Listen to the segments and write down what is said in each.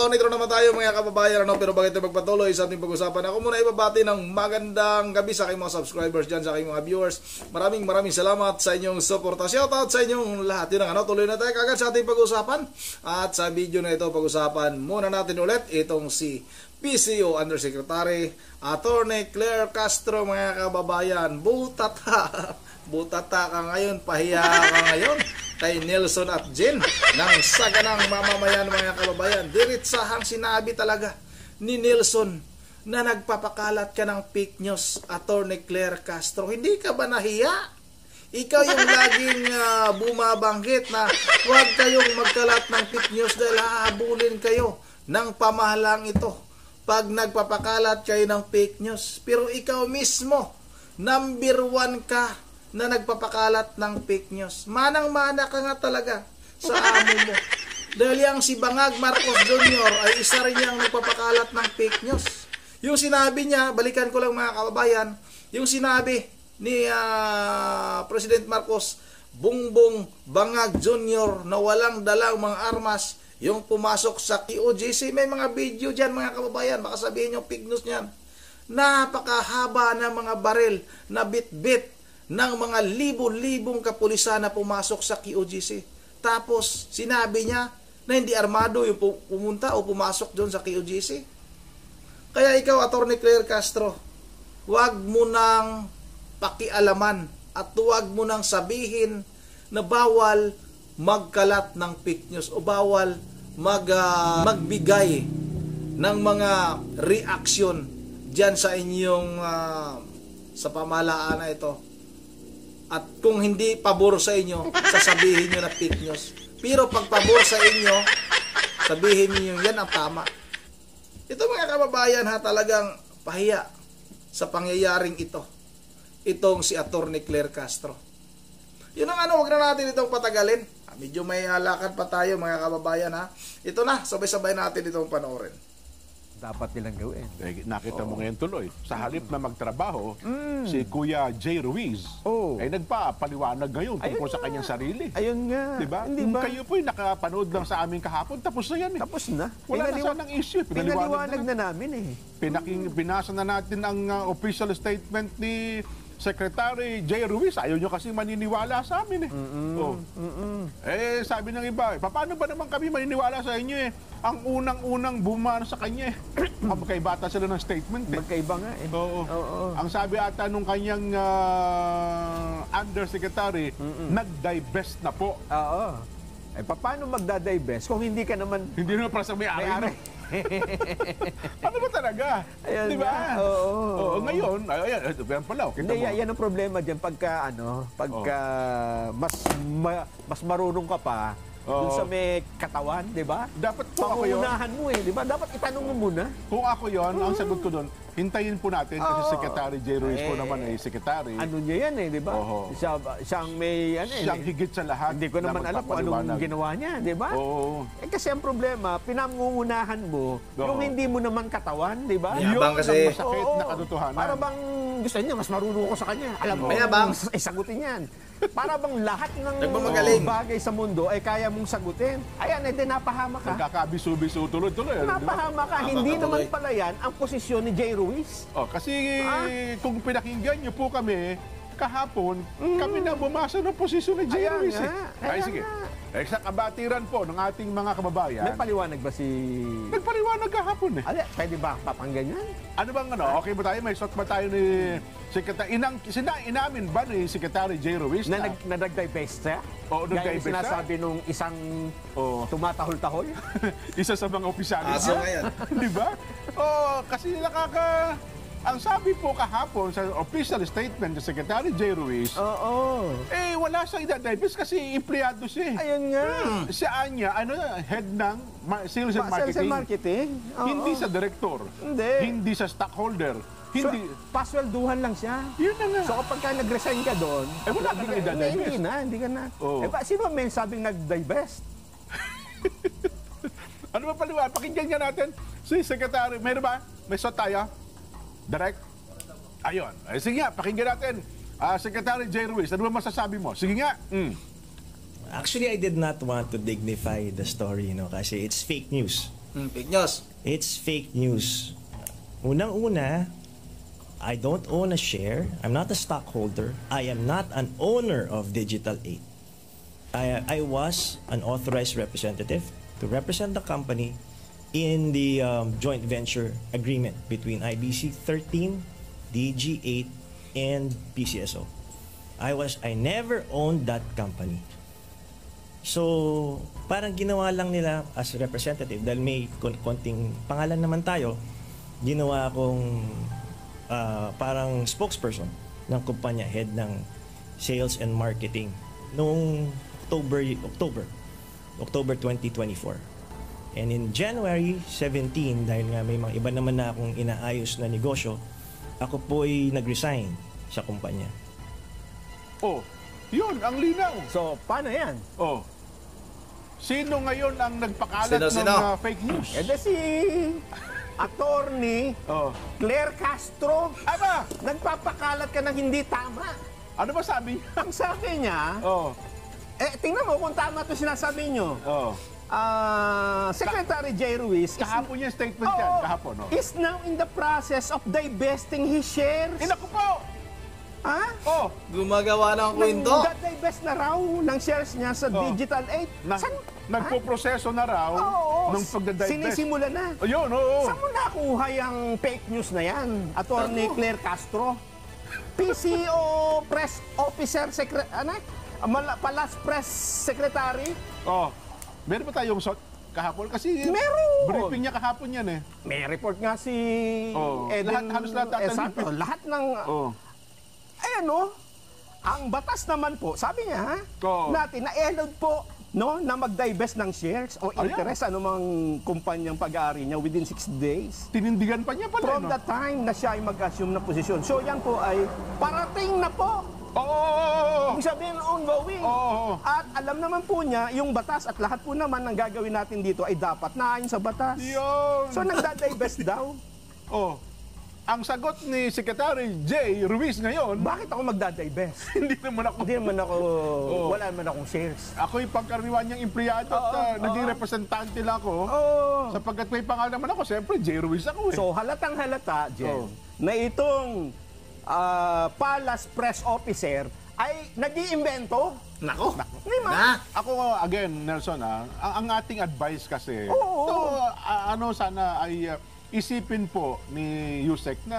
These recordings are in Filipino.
nitro naman tayo mga kababayan, ano? Pero bakit magpatuloy sa ating pag-usapan? Ako muna ibabati ng magandang gabi sa aking mga subscribers dyan, sa aking mga viewers. Maraming salamat sa inyong suporta. Shoutout sa inyong lahat. Yun ang ano, tuloy na tayo kagad sa ating pag-usapan. At sa video na ito, pag-usapan muna natin ulit itong si PCO Undersecretary Attorney Claire Castro, mga kababayan. Butata ka ngayon, pahiya ka ngayon kay Nelson at Jen ng saganang mamamayan, mga kababayan. Diritsahang sinabi talaga ni Nelson na nagpapakalat ka ng fake news, Attorney Claire Castro. Hindi ka ba nahiya? Ikaw yung laging bumabanggit na huwag kayong magkalat ng fake news dahil hahabulin kayo ng pamahalang ito pag nagpapakalat kayo ng fake news. Pero ikaw mismo, number 1 ka na nagpapakalat ng fake news. Manang-mana ka nga talaga sa amo mo. Dahil yang si Bangag Marcos Jr. ay isa rin yang nagpapakalat ng fake news. Yung sinabi niya, balikan ko lang mga kababayan, yung sinabi ni President Marcos, Bongbong Bangag Jr. na walang dalang mga armas, yung pumasok sa QOGC, may mga video dyan mga kababayan, baka sabihin yung fake news niyan. Napakahaba ng mga baril na bit-bit ng mga libo-libong kapulisan na pumasok sa QOGC. Tapos, sinabi niya na hindi armado yung pumunta o pumasok doon sa QOGC. Kaya ikaw, Attorney Claire Castro, huwag mo nang pakialaman at huwag mo nang sabihin na bawal magkalat ng fake news o bawal magbigay ng mga reaction dyan sa inyong sa pamahalaan na ito. At kung hindi pabor sa inyo, sasabihin nyo na fake news. Pero pag pabor sa inyo, sabihin niyo yan ang tama. Ito mga kababayan ha, talagang pahiya sa pangyayaring ito. Itong si Attorney Claire Castro. Yun ang ano, wag na natin itong patagalin. Medyo may lakad pa tayo mga kababayan ha. Ito na, sabay-sabay natin itong panoorin. Dapat nilang gawin. Nakita mo ngayon tuloy, sa halip na magtrabaho, si Kuya J. Ruiz ay nagpapaliwanag ngayon tungkol sa kanyang sarili. Ayun nga. Diba? Kung kayo po'y nakapanood lang sa amin kahapon, tapos na yan eh. Tapos na. Wala na sanang issue. Pinaliwanag na namin eh. Binasa na natin ang official statement ni Secretary J. Ruiz. Ayaw nyo kasi maniniwala sa amin eh. Sabi ng iba, paano ba naman kami maniniwala sa inyo eh? Ang unang-unang bumano sa kanya eh. Magkaibata sila ng statement eh. Magkaiba nga eh. Oo. Ang sabi ata nung kanyang undersecretary, nag-divest na po. Oo. Paano magda-divest kung hindi ka naman... Hindi naman para sa may-ari. Ano ba talaga? Ayun, diba? Oo. Ngayon, ayan pala. Hindi, yan ang problema dyan pagka mas marunong ka pa dun sa may katawan, di ba? Dapat po ako yun. Pangunahan mo eh, di ba? Dapat itanong mo muna. Kung ako yun, ang sagot ko doon, hintayin po natin kasi Secretary J. Ruiz po naman ay secretary. Ano niya yan eh, di ba? Siyang may siyang higit sa lahat. Hindi ko naman alam kung anong ginawa niya, di ba? Kasi ang problema, pinangungunahan mo yung hindi mo naman katawan, di ba? Mayabang kasi. Masakit na katotohanan. Para bang gusto niya, mas marunong ko sa kanya. Alam mo, mayabang. Sagutin yan. Para bang lahat ng bagay sa mundo ay kaya mong sagutin. Ayan, napahamak ka. Nagkakabiso-biso tuloy-tuloy. Napahamak ka. Hindi naman pala yan ang posisyon ni J. Ruiz. Kasi kung pinakinggan niyo po kami, kahapon, kami na bumasa ng posisyon ni J. Ruiz. Ay, sige. Sa kabatiran po ng ating mga kababayan. May paliwanag ba si... Nagpaliwanag kahapon eh. Pwede ba papanggan yan? Ano bang okay ba tayo? May shot ba tayo ni Secretary? Inamin ba ni Secretary J. Ruiz na nag-divest siya? Oo, nag-divest siya. Sinasabi nung isang tumatahol-tahol? Isa sa mga opisyales. Aso ngayon. Di ba? Kasi ang sabi po kahapon sa official statement ng Secretary J. Ruiz, wala siyang i-divest kasi empleyado siya. Ayun nga. Siya niya, head ng sales and marketing. Sales and marketing? Hindi sa director. Hindi sa stockholder. Hindi. Paswelduhan lang siya. Yun na nga. So kapag ka nag-resign ka doon, wala ka nang i-divest. Hindi ka na. Sino ba may sabing nag-divest? Ano ba paliwanag? Pakinggan nga natin. Si Secretary, mayroon ba? May shot tayo? Direct? Ayun. Sige nga, pakinggan natin. Secretary J. Ruiz, ano ba masasabi mo? Sige nga. Actually, I did not want to dignify the story, kasi it's fake news. Fake news. It's fake news. Unang-una, I don't own a share. I'm not a stockholder. I am not an owner of Digital 8. I was an authorized representative to represent the company in the joint venture agreement between IBC 13, DG 8, and PCSO. I never owned that company. So, parang ginawa lang nila as representative dahil may konting pangalan naman tayo, ginawa akong parang spokesperson ng kumpanya, head ng sales and marketing noong October 2024. And in January 17, dahil nga may mga iba naman na akong inaayos na negosyo, ako po'y nag-resign sa kumpanya. Oh, yun, ang linaw. So, paano yan? Oh. Sino ngayon ang nagpakalat Sino? ng fake news? Eh, si Attorney Oh. Claire Castro. Aba, Nagpapakalat ka ng hindi tama. ano ba sabi niya? Ang sabi niya, Oh. tingnan mo kung tama ito sinasabi nyo. Oh. Secretary J. Ruiz Kahapon yung statement yan. Kahapon, oh. is now in the process of divesting his shares. Inaku po! Ha? Oh. Gumagawa ng kwento. Nag-divest na raw ng shares niya sa Oh. Digital 8. Nagpo-proseso na raw ng pagdadivest. Sinisimulan na. Ayun, oo. Saan mo nakuha yung fake news na yan? Attorney Claire Castro? PCO Press Officer Palas Press Secretary? Oh. Meron ba tayong kahapon? Kasi Meron! briefing niya kahapon yan eh. May report nga si Oh. Eden. Halos lahat Exacto. Lahat ng... Oh. Ayan o, ang batas naman po, sabi niya Oo. natin, na-allowed po na mag-divest ng shares o interest, anumang kumpanyang pag-aari niya within 6 days. Tinindigan pa niya pala, From no? the time na siya ay mag-assume na posisyon. So yan po ay parating na po. Oo! Ibig sabihin, ongoing. Oo. At alam naman po niya, yung batas at lahat po naman ng gagawin natin dito ay dapat naayon sa batas. Yun! So nagda-divest daw. Oh. Ang sagot ni Secretary J. Ruiz ngayon, Bakit ako magda-divest? hindi naman ako. Hindi naman ako, wala naman akong shares. Ako yung pangkaraniwan niyang empleyado at naging representante lang ako. Oo. Sapagkat may pangalan naman ako, siyempre J. Ruiz ako eh. So halatang halata, Jen, Oh. na itong Palas Press Officer ay nag-iimbento. Nako. Di ba? Na. Ako, again, Nelson, ang ating advice kasi, Oo. ito, sana ay isipin po ni Yusek na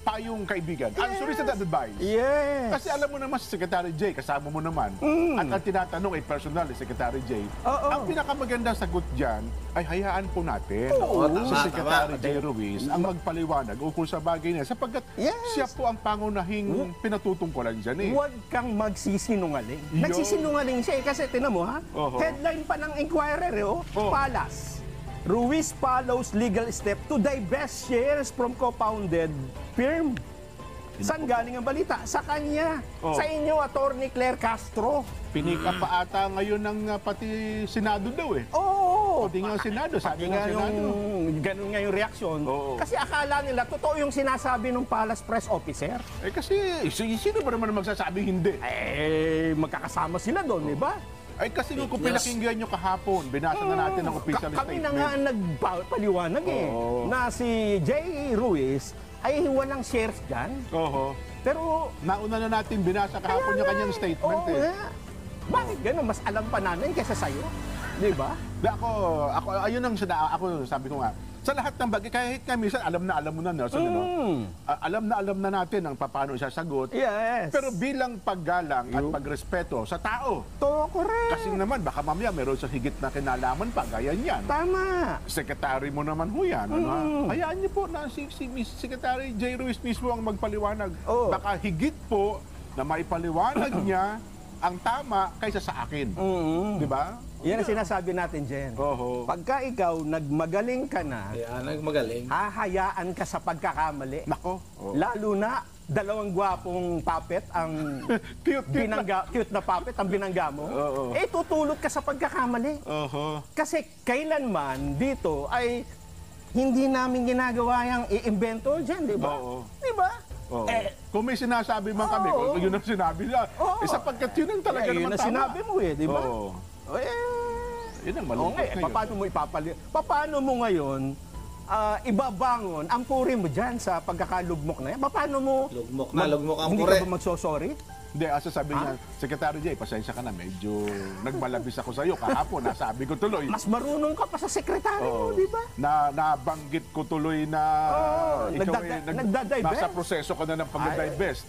payong kaibigan. Unsolicited advice. Yes. Kasi alam mo naman si Secretary J, kasama mo naman, at ang tinatanong ay personal ni Secretary J, Oo. ang pinakamagandang sagot dyan ay hayaan po natin Oo, si tama, Secretary tama. J. Ruiz ang magpaliwanag ukol sa bagay niya sapagkat Yes. siya po ang pangunahing pinatutungkulan dyan eh. Huwag kang magsisinungaling. Yo. Nagsisinungaling siya eh, kasi tinan mo ha, Oho. headline pa ng Inquirer Oh. Palas. Ruiz follows legal step to divest shares from co-founded firm. Saan galing ang balita? Sa kanya. Oh. Sa inyo, Attorney Claire Castro. Pinika pa ata ngayon ng pati Senado daw eh. Oo. Pati nga Senado, sabi ng nga Senado. ganun nga yung reaksyon. Oo. Kasi akala nila, totoo yung sinasabi ng Palas Press Officer. Eh kasi, sino ba naman magsasabing hindi? Magkakasama sila doon, di ba? Ay kasi kung Yes. pinakinggan nyo kahapon, binasa na natin ang official Kami statement. na nga ang nagpaliwanag Oo. na si J. Ruiz ay walang shares dyan. Oho. Pero, Nauna na natin binasa kahapon yung kanyang statement oo eh. nga. Bakit gano'n? Mas alam pa namin kaysa sa'yo. Di ba? Ako, ayun ang ako sabi ko nga, sa lahat ng bagay, kahit kami, alam mo na, Nelson, ano? Alam na natin ang paano isasagot. Yes. Pero bilang paggalang at pagrespeto sa tao, to, correct. kasi naman, baka mamaya meron sa higit na kinalaman pa, gaya niyan. Tama. Secretary mo naman ho yan. Ano, ha? Hayaan niyo po na si Secretary J. Ruiz mismo ang magpaliwanag. Oo. Baka higit po na maipaliwanag niya ang tama kaysa sa akin. Di ba? Yan ang sinasabi natin, Jen. Oho. Pagka ikaw nagmagaling ka na, Ayan, nagmagaling. hahayaan ka sa pagkakamali. Nako. Lalo na, dalawang gwapong puppet ang Cute cute na puppet ang binangga mo. Oo. Tutulot ka sa pagkakamali. Oho. Kasi kailanman dito ay hindi namin ginagawa yung i-invento dyan, di ba? Oo. Di ba? Oo. Kung may sinasabi man kami, Oo. kung yun ang sinabi niya, Oo. sapagkat yun ang talaga Yun naman ang tama. sinabi mo eh, di ba? Oo. Yun ang Oo malungkot nga, ngayon. paano mo paano mo ngayon ibabangon ang puri mo dyan sa pagkakalugmok na yan? Paano mo... Lugmok ang hindi pure. ka ba magsosorry? Hindi, sabi niya, Secretary Jay, pasensya ka na, medyo nagmalabis ako sa iyo kahapon, nasabi ko tuloy. Mas marunong ka pa sa sekretary mo, di ba? Nabanggit ko tuloy na ikaw nagda-divest. nasa proseso ka na ng pag-divest.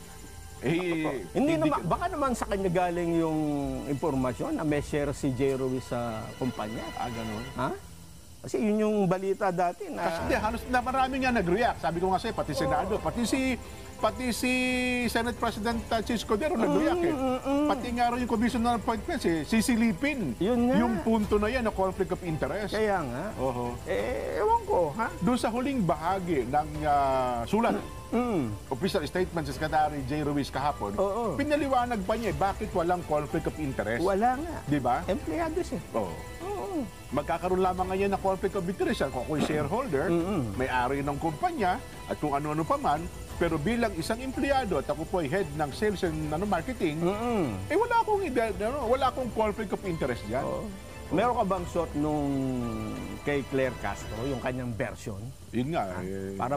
Hindi naman, baka naman sa kanya galing yung impormasyon na may share si J. Ruiz sa kumpanya. Ganun. Ha? Kasi yun yung balita dati na... Kasi halos na marami nga nag-react. Sabi ko nga sa'yo, pati Senado, pati si Senate President Chis Cordero nag-react eh. Pati nga rin yung Commission on Appointments sisilipin Yun nga. yung punto na yan na conflict of interest. Kaya nga. Ewan ko, ha? Doon sa huling bahagi ng sulat, official statement sa Secretary J. Ruiz kahapon, pinaliwanag pa niya bakit walang conflict of interest. Wala nga. Di ba? Empleyado siya. Oo. Magkakaroon lamang ngayon ng conflict of interest kung ako'y shareholder, may-ari ng kumpanya, at kung ano-ano pa man, pero bilang isang empleyado at ako po ay head ng sales and marketing, wala akong conflict of interest diyan. Meron ka bang shot nung kay Claire Castro, yung kanyang version? Yun nga. Para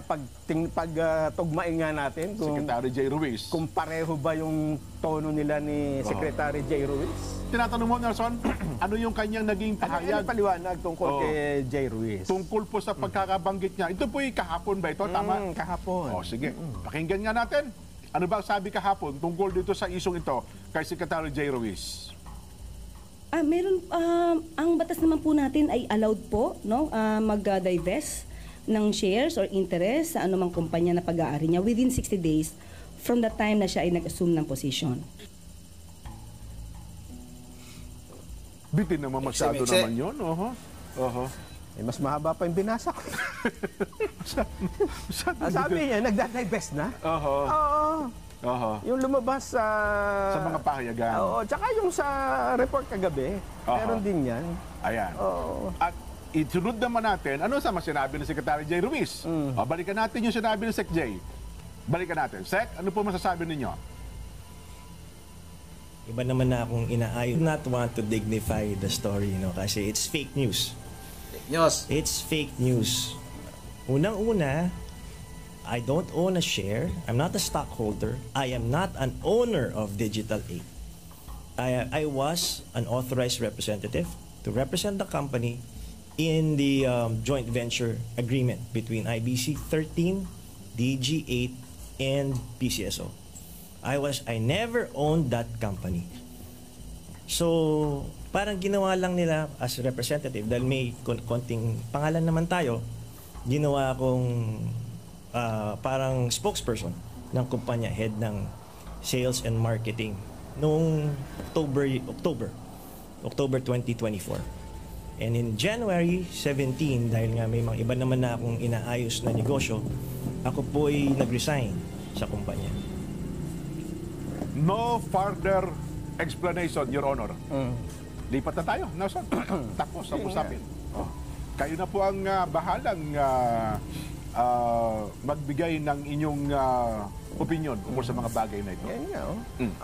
tugmain nga natin kung Secretary J. Ruiz. Kung pareho ba yung tono nila ni Secretary J. Ruiz? Tinatanong mo, Nelson, ano yung kanyang naging pahayag? Ano paliwanag tungkol kay J. Ruiz? Tungkol po sa pagkakabanggit niya. Ito po'y kahapon ba ito? Tama? Kahapon. Sige. Pakinggan nga natin. Ano ba sabi kahapon tungkol dito sa isong ito kay Secretary J. Ruiz? Meron, ang batas naman po natin ay allowed po, no, mag-divest ng shares or interest sa anumang kumpanya na pag-aari niya within 60 days from the time na siya ay nag-assume ng position. Bitin naman masyado naman yun. Mas mahaba pa yung binasa ko. Sabi niya, nagda-divest na? Yung lumabas sa mga pahayagan. Tsaka yung sa report kagabi, meron din yan. Ayan. At isunod naman natin, ano sa sinabi ng Secretary J. Ruiz? Balikan natin yung sinabi ng Sec J. Balikan natin. Sec, ano po masasabi ninyo? Iba naman na akong inaayon. Not want to dignify the story, kasi it's fake news. Fake news. It's fake news. Unang-una, I don't own a share. I'm not a stockholder. I am not an owner of Digital 8. I was an authorized representative to represent the company in the joint venture agreement between IBC 13, DG 8, and PCSO. I never owned that company. So, parang ginawa lang nila as representative dahil may konting pangalan naman tayo, ginawa akong parang spokesperson ng kumpanya, head ng sales and marketing noong October 2024. And in January 17, dahil nga may mga iba naman na akong inaayos na negosyo, ako po'y nag-resign sa kumpanya. No further explanation, Your Honor. Lipat na tayo, Nelson. Tapos ang usapin. Kayo na po ang bahalang magbigay ng inyong opinion tungkol sa mga bagay na ito. Yan nga,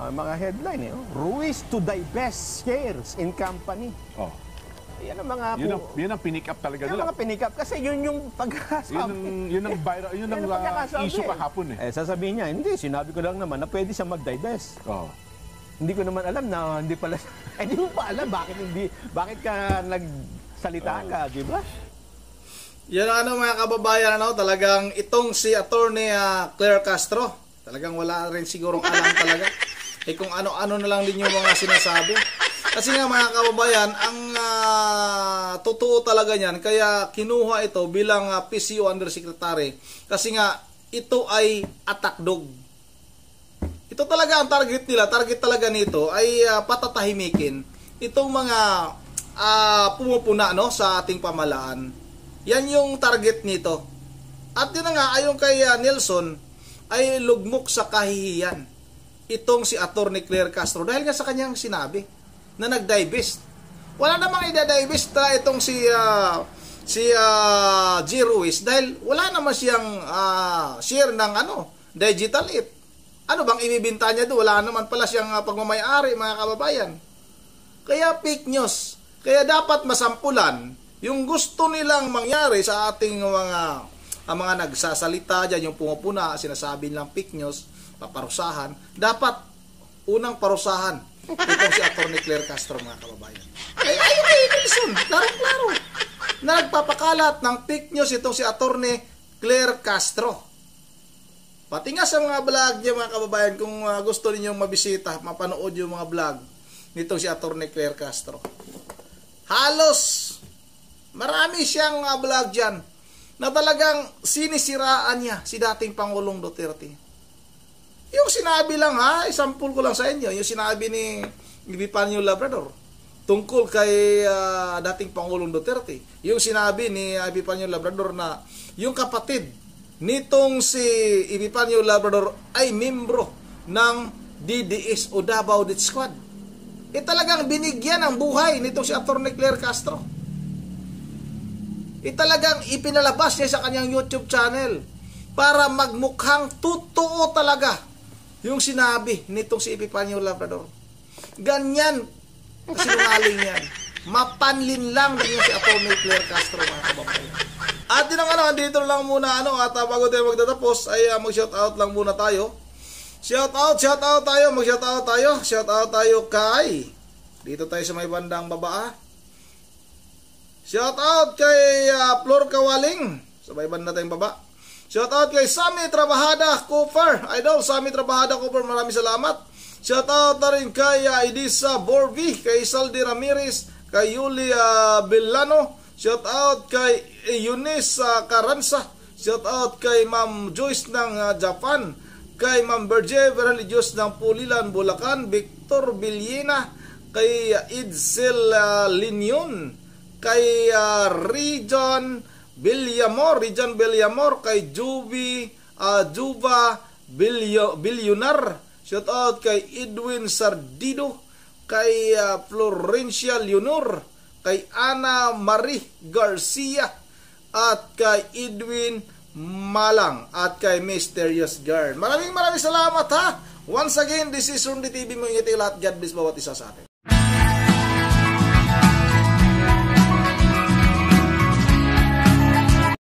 mga headline, Ruiz to divest shares in company. Yan ang mga... Yun ang pinick up talaga nila. Yan ang mga pinick up kasi yun yung pagkasabi. Yun ang viral, yun ang issue kahapon eh. Sasabihin niya, hindi, sinabi ko lang naman na pwede siya mag-divest. Hindi ko naman alam na hindi pala... Hindi mo pa alam bakit ka nagsalita ka, di ba? Yan ang mga kababayan, talagang itong si Attorney Claire Castro, talagang wala rin sigurong alam talaga. Kung ano-ano na lang din yung mga sinasabi. Kasi nga mga kababayan, ang totoo talaga niyan, kaya kinuha ito bilang PCO Undersecretary. Kasi nga, ito ay attack dog. Ito talaga ang target nila. Target talaga nito ay patatahimikin itong mga pumupuna sa ating pamalaan. Yan yung target nito. At yun na nga, ayon kay Nelson, ay lugmok sa kahihiyan itong si Attorney Claire Castro dahil nga sa kanyang sinabi na nag-divest. Wala namang i-divest itong si G. Ruiz dahil wala naman siyang share ng Digital 8. Ano bang ibibinta niya doon? Wala naman pala siyang pagmamayari, mga kababayan. Kaya fake news. Kaya dapat masampulan yung gusto nilang mangyari sa ating mga nagsasalita dyan, yung pumupuna, sinasabi nilang fake news, paparusahan. Dapat unang parusahan itong si Atty. Claire Castro, mga kababayan. Ay, ayun kay Nelson, klaro-klaro, na nagpapakalat ng fake news itong si Atty. Claire Castro. Pati nga sa mga vlog niya, mga kababayan, kung gusto ninyong mabisita, mapanood yung mga vlog nitong si Atty. Claire Castro. Halos marami siyang vlog dyan na talagang sinisiraan niya si dating Pangulong Duterte. Yung sinabi lang, isampul ko lang sa inyo, yung sinabi ni Epifanio Labrador tungkol kay dating Pangulong Duterte. Yung sinabi ni Epifanio Labrador na yung kapatid nitong si Epifanio Labrador ay membro ng DDS o Davao Death Squad. Talagang binigyan ng buhay nitong si Atty. Claire Castro. Talagang ipinalabas niya sa kanyang YouTube channel para magmukhang totoo talaga yung sinabi nitong si Epifanio Labrador. Ganyan kasinungaling yan. Mapanlin lang din si Atty. Claire Castro, mga kababayan. At dito lang muna at bago tayo magtatapos ay mag-shoutout lang muna tayo. Shoutout tayo, mag-shoutout tayo. Shoutout tayo kay, dito tayo sa may bandang baba. Shoutout kay Flor Kawaling, sa may banda tayong baba. Shoutout kay Sammy Trabajada Cooper. Idol, Sammy Trabajada Cooper, maraming salamat. Shoutout na rin kay Edisa Borvi, kay Saldi Ramirez, kay Yulia Villano. Shoutout kay Eunice Caranza. Shoutout kay Ma'am Joyce ng Japan, kay Ma'am Berge Religious ng Pulilan, Bulacan, Victor Villena, kay Idsel Linyon, kay Region Villamor, kay Juba Billionar. Shoutout kay Edwin Sardido, kay Florencia Leonor, kay Ana Marie Garcia, at kay Edwin Malang, at kay Mysterious Girl. Maraming salamat Once again, this is Rundi TV, mo ingiti lahat. God bless bawat isa sa atin.